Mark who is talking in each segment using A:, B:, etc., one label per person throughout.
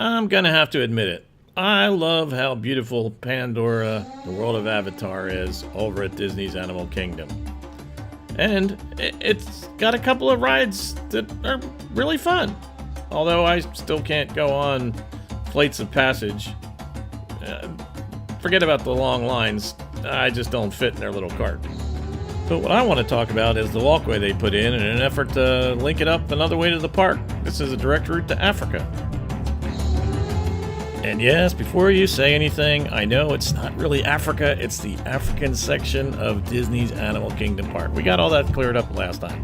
A: I'm gonna have to admit it. I love how beautiful Pandora, the world of Avatar, is over at Disney's Animal Kingdom. And it's got a couple of rides that are really fun. Although I still can't go on flights of passage. Forget about the long lines. I just don't fit in their little cart. But what I want to talk about is the walkway they put in an effort to link it up another way to the park. This is a direct route to Africa. And yes, before you say anything, I know it's not really Africa, it's the African section of Disney's Animal Kingdom Park. We got all that cleared up last time.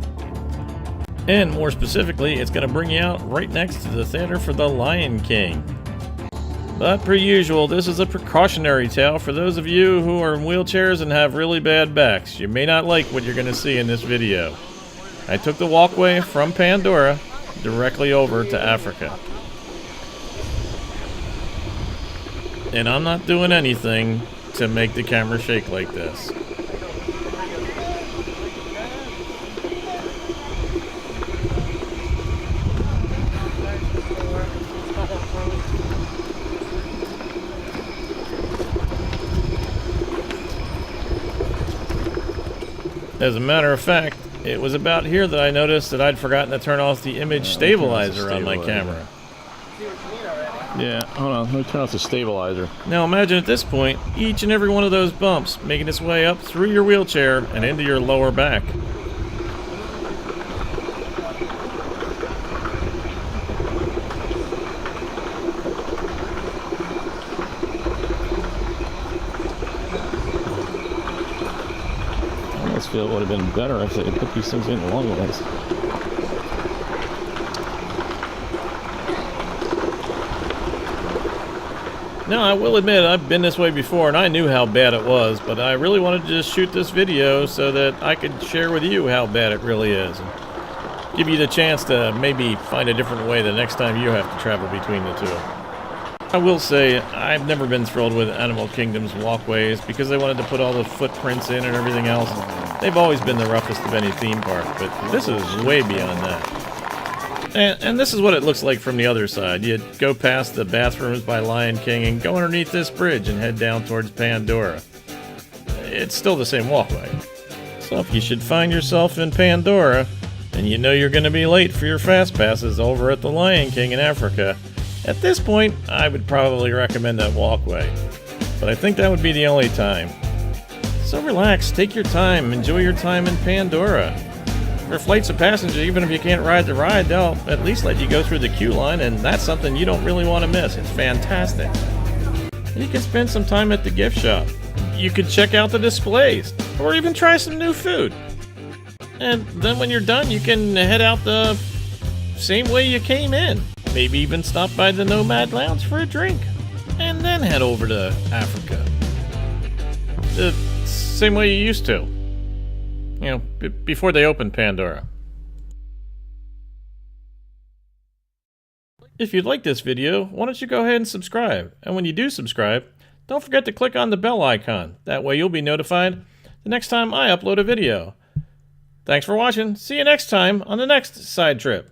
A: And more specifically, it's going to bring you out right next to the theater for The Lion King. But per usual, this is a precautionary tale for those of you who are in wheelchairs and have really bad backs. You may not like what you're going to see in this video. I took the walkway from Pandora directly over to Africa. And I'm not doing anything to make the camera shake like this. As a matter of fact, it was about here that I noticed that I'd forgotten to turn off the image stabilizer on my camera.
B: Yeah, hold on, let me turn off the stabilizer.
A: Now imagine at this point, each and every one of those bumps making its way up through your wheelchair and into your lower back.
B: I almost feel it would have been better if they had put these things in the long ones.
A: Now, I will admit, I've been this way before and I knew how bad it was, but I really wanted to just shoot this video so that I could share with you how bad it really is. And give you the chance to maybe find a different way the next time you have to travel between the two. I will say, I've never been thrilled with Animal Kingdom's walkways because they wanted to put all the footprints in and everything else. They've always been the roughest of any theme park, but this is way beyond that. And this is what it looks like from the other side. You go past the bathrooms by Lion King and go underneath this bridge and head down towards Pandora. It's still the same walkway. So if you should find yourself in Pandora, and you know you're going to be late for your fast passes over at the Lion King in Africa, at this point, I would probably recommend that walkway. But I think that would be the only time. So relax, take your time, enjoy your time in Pandora. For flights of passengers, even if you can't ride the ride, they'll at least let you go through the queue line, and that's something you don't really want to miss. It's fantastic. And you can spend some time at the gift shop. You could check out the displays, or even try some new food. And then when you're done, you can head out the same way you came in. Maybe even stop by the Nomad Lounge for a drink. And then head over to Africa. The same way you used to. You know, before they opened Pandora. If you'd like this video, why don't you go ahead and subscribe? And when you do subscribe, don't forget to click on the bell icon. That way you'll be notified the next time I upload a video. Thanks for watching. See you next time on the next side trip.